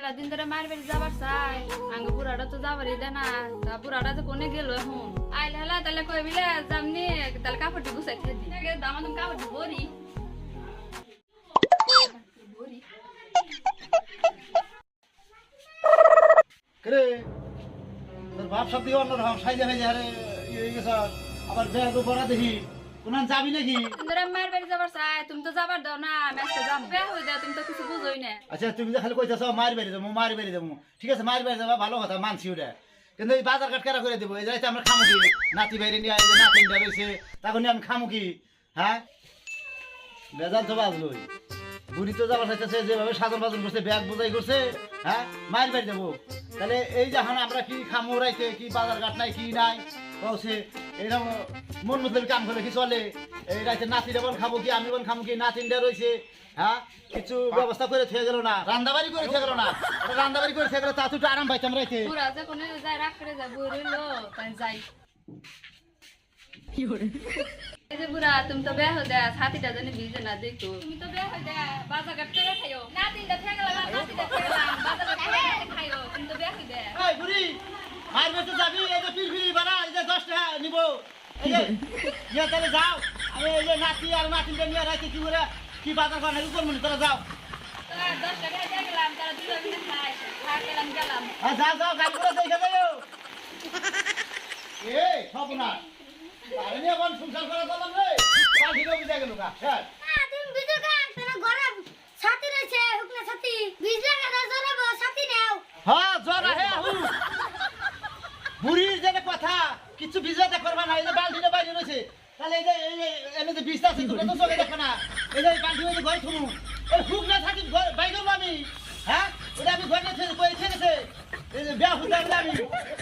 মেলা দিন ধরে মায়ের বাড়ি যাবার চাই আঙ্গ বুড়াটা তো যাবারই দে না তা বুড়াটা যে কোনে গেল এখন আইলে হেলা তাহলে কই বিলে যামনি তাহলে কাপড়টি গুছাই খেয়ে দি দাম তুমি কাপড়টি বরি রে তোর বাপ সব দিকে অন্যরকম সাইজে হয়ে যায় আবার বেড়া তো বড়া দেখি কোন যাবি নাকি ধরে মায়ের বাড়ি যাবার চাই তুমি তো যাবার দাও না আমি আজকে যাবো বেয়া হয়ে যায় তুমি তো কিছু বুঝোই না আচ্ছা তুমি যে খালি কইতেছ মায়ের বাড়ি যাবো মায়ের বাড়ি যাবো ঠিক আছে মায়ের বাড়ি যাবা ভালো কথা মানছি ওটা কিন্তু এই বাজার ঘাট কেরা করে দেবো এই যাইতে আমরা খামু কি নাতি বাইরে নিয়ে আসে নাতিনটা রয়েছে তখন আমি খামু কি হ্যাঁ বেজাল তো বাজলোই বুড়ি তো যাবার চাইতেছে যেভাবে সাজন বাজন করছে ব্যাগ বোঝাই করছে হ্যাঁ মায়ের বাড়ি যাবো তাহলে এই যখন আমরা কি খামু রাইতে কি বাজার ঘাট নাই কি নাই বলছে এইরকম মন মতো কাম করলে কি চলে এই রাইতে নাতিটা বল খাবো কি আমি বল খাবো কি নাতিনটা রয়েছে হ্যাঁ কিছু ব্যবস্থা করে থেকে গেল না রান্দাবাড়ি করে থেকে গেল না রান্দাবাড়ি করে থেকে গেল তা তো একটু আরাম পাইতাম রাইতে বুড়া যে কোনে যায় রাগ করে যায় বুড়ি রইলো তাই যাই এই যে বুড়া তুমি তো বেয়া হয়ে যায় ছাতিটা জানি ভিজে না দেখো তুমি তো বেয়া হয়ে যায় বাজার ঘাট করে খাইও নাতিনটা থেকে গেল নাতিটা থেকে গেল বাজার ঘাট করে খাইও তুমি তো বেয়া হয়ে যায় এই বুড়ি মায়ের বাড়িতে যাবি এই যে পিলপিলি বানা এই যে 10 টাকা নিব এই যে নিয়ে তাহলে যাও আমি এই যে নাতি আর নাতিনটা নিয়ে রাইতে কি করে কি বাজার করে উপর মনে তোরা যাও তোরা 10 টাকা দিয়ে গেলাম তারা দুটো মিনিট খাই গেলাম যাও যাও গাড়ি করে দেখে যাও এই সব না আরে নিয়ে কোন সংসার করে দিলাম রে পাঁচ দিনও বিজা গেল কা হ্যাঁ তুমি বিজু কা তোর ঘরে ছাতি রয়েছে হুকনা ছাতি বিজলা কাদা জরাবো ছাতি নাও হ্যাঁ জরা হে আহু বুড়ির যে কথা কিছু বিজলাতে করবা না এই যে বালতিতে বাইরে রয়েছে তাহলে এই যে এনে যে বিছটা আছে তোমরা তো চলে দেখো না এই যে বালতি হয়ে ঘর থুমু এই হুকনা ছাতি বাইরে করব আমি হ্যাঁ ওটা আমি ঘরে থেকে কইছে গেছে এই যে বিয়া হুদা আমি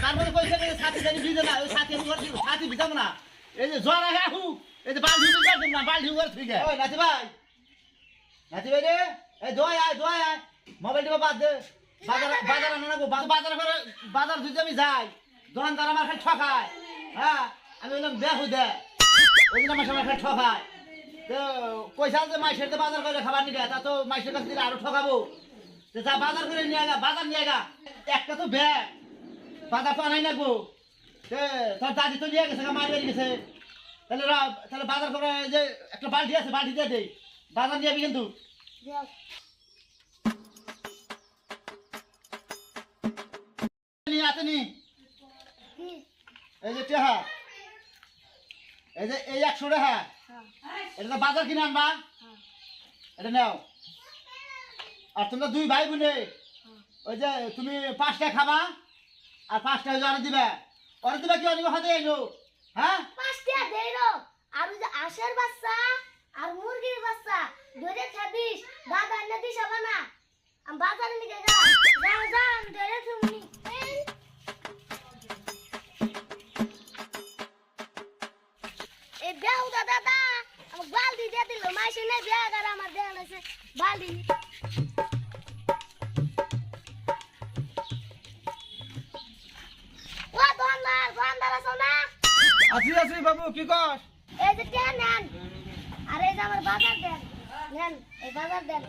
তার মধ্যে কইছে গেছে ছাতি জানি ভিজে না ওই ছাতি আমি ঘর ছাতি ভিজাবো না এই যে জরা হে আহু এই যে বালতি ভিজা দিন না বালতি ঘর থেকে ওই নাতি ভাই রে এই দোয়া আয় মোবাইলটা বাদ দে বাজার আনো না গো বাজার করে বাজার যদি আমি যাই দোকানদার আমার খালি ঠকায় হ্যাঁ আমি বললাম বেহু দে ওই জন্য আমার খালি ঠকায় তো পয়সা যে মাইসের তো বাজার করে খাবার নিবে তা তো মাইসের কাছে দিলে আরো ঠকাবো তো যা বাজার করে নিয়ে গা বাজার নিয়ে গা একটা তো ব্যাগ বাজার তো আনাই লাগবো তোর দাদি তো নিয়ে গেছে মারি বাড়ি গেছে তাহলে বাজার করে যে একটা বালতি আছে বালতি দিয়ে দেই বাজার নিয়ে যাবি কিন্তু আসেনি এই যে টেহা এই যে এই 100 টাকা এটা বাজার কিনে আনবা এটা নাও আর তোমরা দুই ভাই বোনে ওই যে তুমি 5টা খাবা আর 5টা ওরে দিবে কি অনিব হাতে আইলো হ্যাঁ 5টা দেইরো আর ওই যে আশের বাচ্চা আর মুরগির বাচ্চা ধরে খাবিস দাদা এনে দিস না আমি বাজারে নিয়ে গেলাম যাও ধরে তুমি এই দেও দাদা আমার বালতি দিয়ে দিল মাইসে নাই বিয়া করে আমার দেয়া আছে বালতি ও দোকানদার আছো না আছি বাবু কি কস এই যে টেন নেন আর এই যে আমার বাজার দেন নেন এই বাজার দেন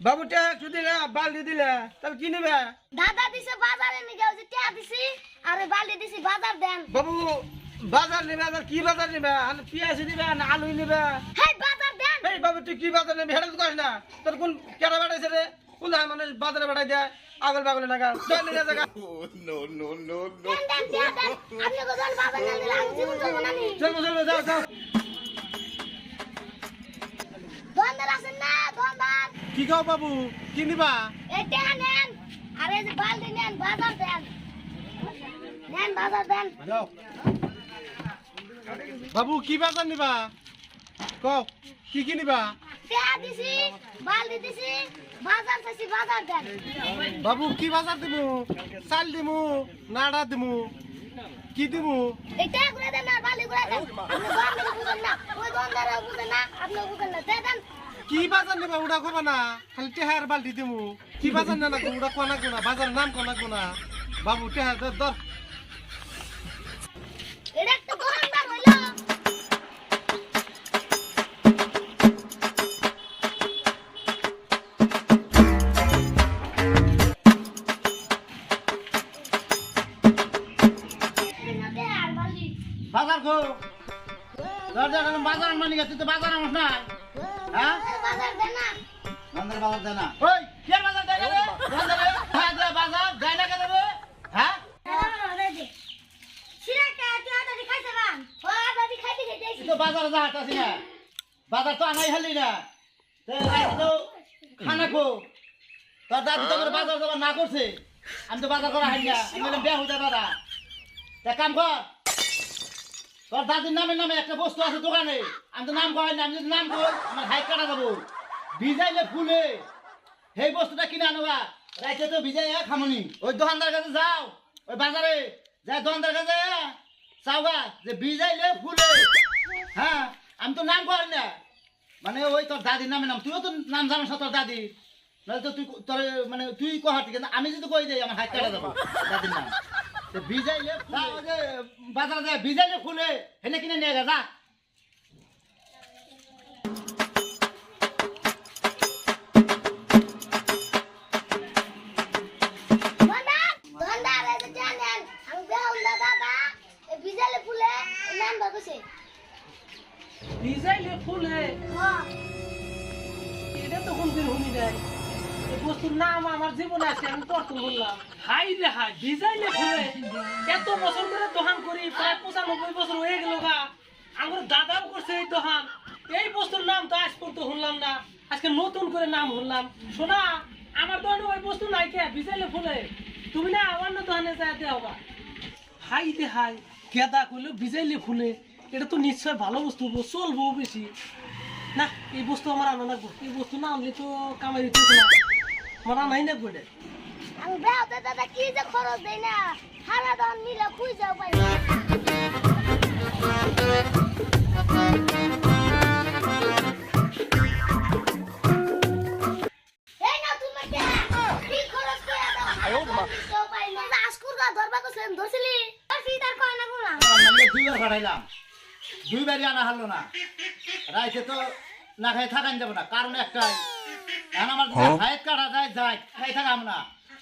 বাবু টা একটু দিলে বালতি দিলে তাহলে কি নেবে দাদা দিছে বাজারে নিয়ে যাও যে টিয়া দিছি আর এই বালতি দিছি বাজার দেন বাবু বাজার নেবে আর কি বাজার নেবে পেঁয়াজ নিবে না আলু নেবে হেই বাজার দেন এই বাবু তুই কি বাজার নেবে হেটা তো কস না তোর কোন কেরা বেড়াইছে রে কোন মানে বাজারে বেড়াই দেয় আগল বাগলে না চল নিয়ে জায়গা দেন টিয়া দেন আপনি তো দল বাজার না দিলে আমি জীবন চলবো না নি চল যাও দোকানদার আছেন না দোকানদার কি খাও বাবু কি নিবা এই টিয়া নেন আর এই যে বালতি নেন বাজার দেন নেন বাজার দেন যাও বাবু কি বাজার নিবা কও কি নিবা টিয়া দিছি বালতি দিছি বাজার চাইছি বাজার দেন বাবু কি বাজার দিমু চাল দিমু নাড়া দিমু কি দিমু এটা ঘুরে দেন না বালি ঘুরে দেন আপনি দোকানদার বুঝেন না ওই দোকানদার বুঝেন না আপনি বুঝেন না দেন কি বাজার নেবা উড়া কবা না খালি টেহার বালতি দিমু কি বাজার না উড়া কোনা কোনা বাজার নাম কোনা কোনা বাবু টেহার দর এটা একটা দোকানদার হইলো তোর যখন বাজার আনবানি গেছিস তো বাজার আনস না হ্যাঁ বাজার দে না বাজার বাজার দেয় না ওই কে বাজার দেয় না রে বাজারে হ্যাঁ দে বাজার দেয় না কেন রে হ্যাঁ তুই তো বাজারে যা হাঁটাছি না বাজার তো আনাই হলি না রাইতে তো খানা খো তোর দাদু তো করে বাজার যাবার না করছে আমি তো বাজার করা হাই না আমি বললাম বিয়া হতে বাজার তা কাম কর তোর দাদির নামে নামে একটা বস্তু আছে দোকানে আমি তো নাম কয় না আমি যদি নাম কই আমার হাইট কাটা যাবো ভিজাইলে ফুলে সেই বস্তুটা কিনে আনবা রাইতে তো ভিজাই খামনি ওই দোকানদার কাছে যাও ওই বাজারে যাই দোকানদার কাছে চাওগা যে ভিজাইলে ফুলে হ্যাঁ আমি তো নাম করি না মানে ওই তোর দাদির নামে নাম তুইও তো নাম জানিস না তোর দাদির নাহলে তো তুই তোর মানে তুই কহাটি কিন্তু আমি যদি কই দেই আমার হাইট কাটা যাবো দাদির নাম ভিজাইলে যে বাজারে যায় ভিজাইলে ফুলে হেনে কিনে নিয়ে গা যা ভিজাইলে ফুলে এটা তো কোনদিন শুনি নাই এই বস্তুর নাম আমার জীবনে আছে আমি প্রথম বললাম হাই রে হাই ভিজাইলে ফুলে এত বছর ধরে দোকান করি প্রায় 95 বছর হয়ে গেল গা আমার দাদাও করছে এই দোকান এই বস্তুর নাম তো আজ পর্যন্ত শুনলাম না আজকে নতুন করে নাম শুনলাম শোনা আমার দোকানে ওই বস্তু নাই কে ভিজাইলে ফুলে তুমি না অন্য দোকানে যা দেও গা হাই রে হাই গেদা কইলো ভিজাইলে ফুলে এটা তো নিশ্চয় ভালো বস্তু চলবো বেশি না এই বস্তু আমার আনা লাগবো এই বস্তু না আনলে তো কামাই দিতে না আমার আনাই লাগবো এটা আমি বেহতে দাদা কি যে খরচ দেই না হারা দান মিলে খুঁজে যাও পাই এই না তুমি কে কি খরচ করে দাও আয়ো মা তো পাই না আজকুর গা ধরবা তো সেন ধরছিলি আর কি তার কয় না কোনা আমি দুইবার পাঠাইলাম দুইবারই আনা হলো না রাইতে তো না খাই থাকান যাবো না কারণ একটাই এখন আমার হাইট কাটা যায় যায় খাই থাকাম না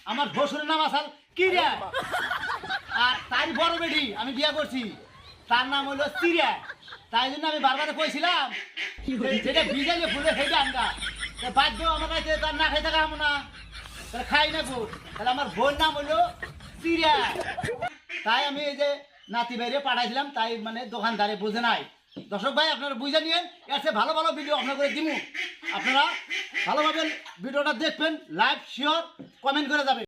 আমার বসুরের নাম আসাল কি রে আর তার বড় বেটি আমি বিয়ে করছি তার নাম হলো চিড়া তাই জন্য আমি বারবার কইছিলাম যেটা ভিজাইলে ফুলে সেইটা আমরা বাধ্য আমার কাছে তার না খাই থাকা না তাহলে খাই না গো তাহলে আমার বোন নাম হলো চিড়া তাই আমি এই যে নাতি বাইরে পাঠাইছিলাম তাই মানে দোকানদারে বুঝে নাই দর্শক ভাই আপনারা বুঝে নিয়েন এর চেয়ে ভালো ভালো ভিডিও আপনার করে দিব আপনারা ভালোভাবে ভিডিওটা দেখবেন লাইক শেয়ার কমেন্ট করে যাবেন